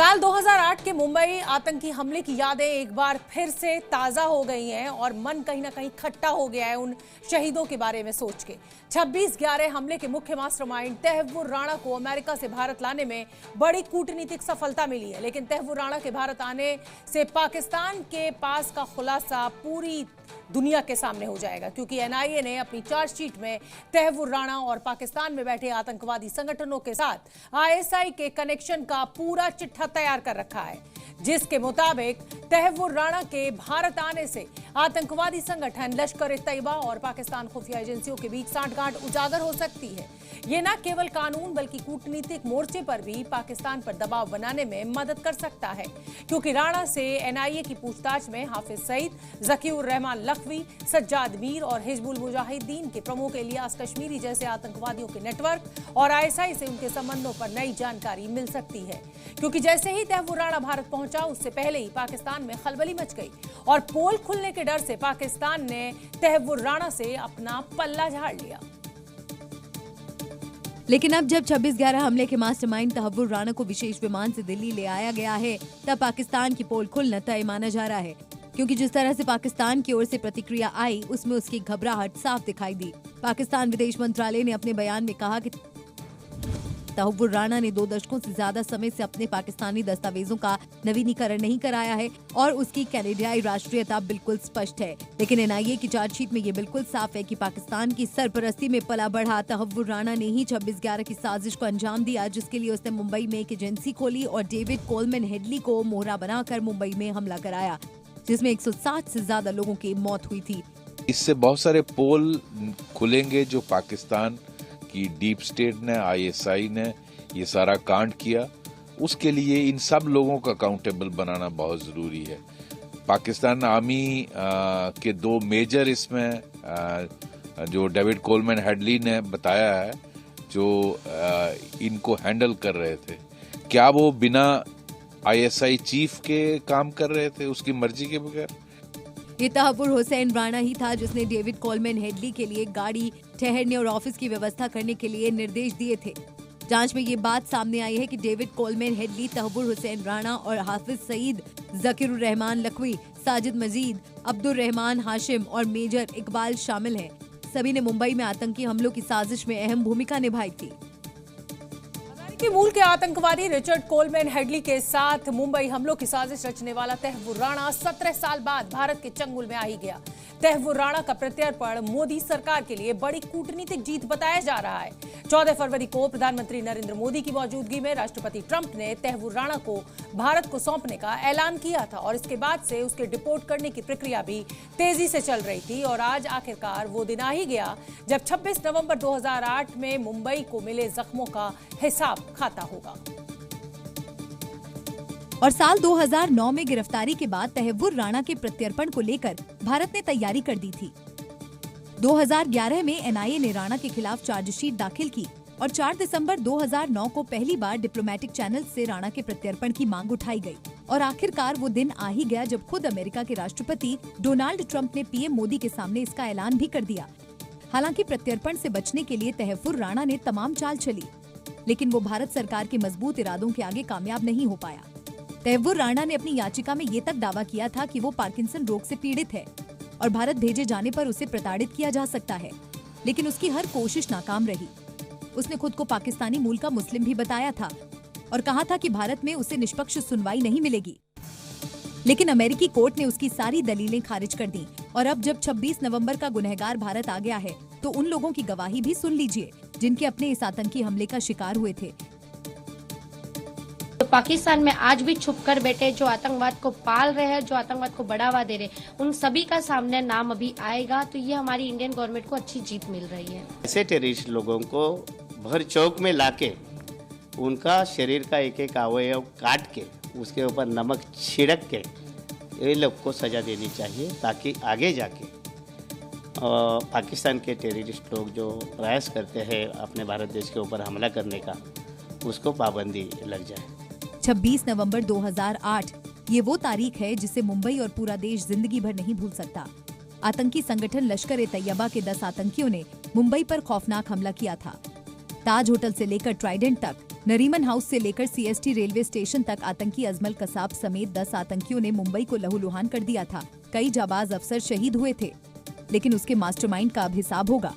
साल 2008 के मुंबई आतंकी हमले की यादें एक बार फिर से ताजा हो गई हैं और मन कहीं ना कहीं खट्टा हो गया है उन शहीदों के बारे में सोच के। 26/11 हमले के मुख्य मास्टरमाइंड तहव्वुर राणा को अमेरिका से भारत लाने में बड़ी कूटनीतिक सफलता मिली है, लेकिन तहव्वुर राणा के भारत आने से पाकिस्तान के पास का खुलासा पूरी दुनिया के सामने हो जाएगा, क्योंकि एनआईए ने अपनी चार्जशीट में तहव्वुर राणा और पाकिस्तान में बैठे आतंकवादी संगठनों के साथ आईएसआई के कनेक्शन का पूरा चिट्ठा तैयार कर रखा है, जिसके मुताबिक तहव्वुर राणा के भारत आने से आतंकवादी संगठन लश्कर-ए-तैयबा और पाकिस्तान खुफिया एजेंसियों के बीच सांठगांठ उजागर हो सकती है। ये न केवल कानून बल्कि कूटनीतिक मोर्चे पर भी पाकिस्तान पर दबाव बनाने में मदद कर सकता है, क्योंकि राणा से एनआईए की पूछताछ में हाफिज सईद, जकीउर रहमान लखवी, सज्जाद मीर और हिजबुल मुजाहिदीन के प्रमुख इलियास कश्मीरी जैसे आतंकवादियों के नेटवर्क और आईएसआई से उनके संबंधों पर नई जानकारी मिल सकती है। क्योंकि जैसे ही तहव्वुर राणा भारत पहुंचा, उससे पहले ही पाकिस्तान में खलबली मच गई और पोल खुलने के डर से पाकिस्तान ने तहव्वुर राणा से अपना पल्ला झाड़ लिया। लेकिन अब जब 26/11 हमले के मास्टरमाइंड तहव्वुर राणा को विशेष विमान से दिल्ली ले आया गया है, तब पाकिस्तान की पोल खुलना तय माना जा रहा है, क्योंकि जिस तरह से पाकिस्तान की ओर से प्रतिक्रिया आई, उसमें उसकी घबराहट साफ दिखाई दी। पाकिस्तान विदेश मंत्रालय ने अपने बयान में कहा कि तहव्वुर राणा ने 2 दशकों से ज्यादा समय से अपने पाकिस्तानी दस्तावेजों का नवीनीकरण नहीं कराया है और उसकी कैनेडियाई राष्ट्रीयता बिल्कुल स्पष्ट है। लेकिन एनआईए की चार्जशीट में ये बिल्कुल साफ है कि पाकिस्तान की सरपरस्ती में पला बढ़ा तहव्वुर राणा ने ही 26/11 की साजिश को अंजाम दिया, जिसके लिए उसने मुंबई में एक एजेंसी खोली और डेविड कोलमैन हेडली को मोहरा बनाकर मुंबई में हमला कराया, जिसमें 160 से ज्यादा लोगों की मौत हुई थी। इससे बहुत सारे पोल खुलेंगे जो पाकिस्तान की डीप स्टेट ने, आईएसआई ने ये सारा कांड किया, उसके लिए इन सब लोगों का अकाउंटेबल बनाना बहुत जरूरी है। पाकिस्तान आर्मी के 2 मेजर इसमें जो डेविड कोलमैन हेडली ने बताया है, जो इनको हैंडल कर रहे थे, क्या वो बिना आईएसआई चीफ के काम कर रहे थे उसकी मर्जी के बगैर? ये तहव्वुर हुसैन राणा ही था जिसने डेविड कोलमैन हेडली के लिए गाड़ी, ठहरने और ऑफिस की व्यवस्था करने के लिए निर्देश दिए थे। जांच में ये बात सामने आई है कि David Coleman Headley, Tahawwur Hussain Rana और हाफिज सईद, जकीउर रहमान लखवी, साजिद मजीद, अब्दुल रहमान हाशिम और मेजर इकबाल शामिल हैं। सभी ने मुंबई में आतंकी हमलों की साजिश में अहम भूमिका निभाई थी। के मूल के आतंकवादी रिचर्ड कोलमैन हेडली के साथ मुंबई हमलों की साजिश रचने वाला तहव्वुर राणा 17 साल बाद भारत के चंगुल में आ ही गया। तहव्वुर राणा का प्रत्यर्पण मोदी सरकार के लिए बड़ी कूटनीतिक जीत बताया जा रहा है। 14 फरवरी को प्रधानमंत्री नरेंद्र मोदी की मौजूदगी में राष्ट्रपति ट्रंप ने तहव्वुर राणा को भारत को सौंपने का ऐलान किया था और इसके बाद से उसके डिपोर्ट करने की प्रक्रिया भी तेजी से चल रही थी और आज आखिरकार वो दिन आ ही गया जब 26 नवंबर 2008 में मुंबई को मिले जख्मों का हिसाब खाता होगा। और साल 2009 में गिरफ्तारी के बाद तहव्वुर राणा के प्रत्यर्पण को लेकर भारत ने तैयारी कर दी थी। 2011 में एनआईए ने राणा के खिलाफ चार्जशीट दाखिल की और 4 दिसंबर 2009 को पहली बार डिप्लोमेटिक चैनल से राणा के प्रत्यर्पण की मांग उठाई गई और आखिरकार वो दिन आ ही गया जब खुद अमेरिका के राष्ट्रपति डोनाल्ड ट्रंप ने पीएम मोदी के सामने इसका ऐलान भी कर दिया। हालांकि प्रत्यर्पण से बचने के लिए तहव्वुर राणा ने तमाम चाल चली, लेकिन वो भारत सरकार के मजबूत इरादों के आगे कामयाब नहीं हो पाया। तहव्वुर राणा ने अपनी याचिका में ये तक दावा किया था कि वो पार्किंसन रोग से पीड़ित है और भारत भेजे जाने पर उसे प्रताड़ित किया जा सकता है, लेकिन उसकी हर कोशिश नाकाम रही। उसने खुद को पाकिस्तानी मूल का मुस्लिम भी बताया था और कहा था कि भारत में उसे निष्पक्ष सुनवाई नहीं मिलेगी, लेकिन अमेरिकी कोर्ट ने उसकी सारी दलीलें खारिज कर दी और अब जब 26 नवंबर का गुनहगार भारत आ गया है, तो उन लोगों की गवाही भी सुन लीजिए जिनके अपने इस आतंकी हमले का शिकार हुए थे। तो पाकिस्तान में आज भी छुप कर बैठे जो आतंकवाद को पाल रहे हैं, जो आतंकवाद को बढ़ावा दे रहे, उन सभी का सामने नाम अभी आएगा, तो ये हमारी इंडियन गवर्नमेंट को अच्छी जीत मिल रही है। ऐसे टेररिस्ट लोगों को भर चौक में लाके उनका शरीर का एक एक अवयव काट के उसके ऊपर नमक छिड़क के ये लोग को सजा देनी चाहिए, ताकि आगे जाके पाकिस्तान के टेररिस्ट लोग जो प्रयास करते हैं अपने भारत देश के ऊपर हमला करने का, उसको पाबंदी लग जाए। 26 नवंबर 2008 ये वो तारीख है जिसे मुंबई और पूरा देश जिंदगी भर नहीं भूल सकता। आतंकी संगठन लश्कर-ए-तैयबा के 10 आतंकियों ने मुंबई पर खौफनाक हमला किया था। ताज होटल से लेकर ट्राइडेंट तक नरीमन हाउस से लेकर CST रेलवे स्टेशन तक आतंकी अजमल कसाब समेत 10 आतंकियों ने मुंबई को लहूलुहान कर दिया था। कई जाबाज अफसर शहीद हुए थे, लेकिन उसके मास्टरमाइंड का अब हिसाब होगा।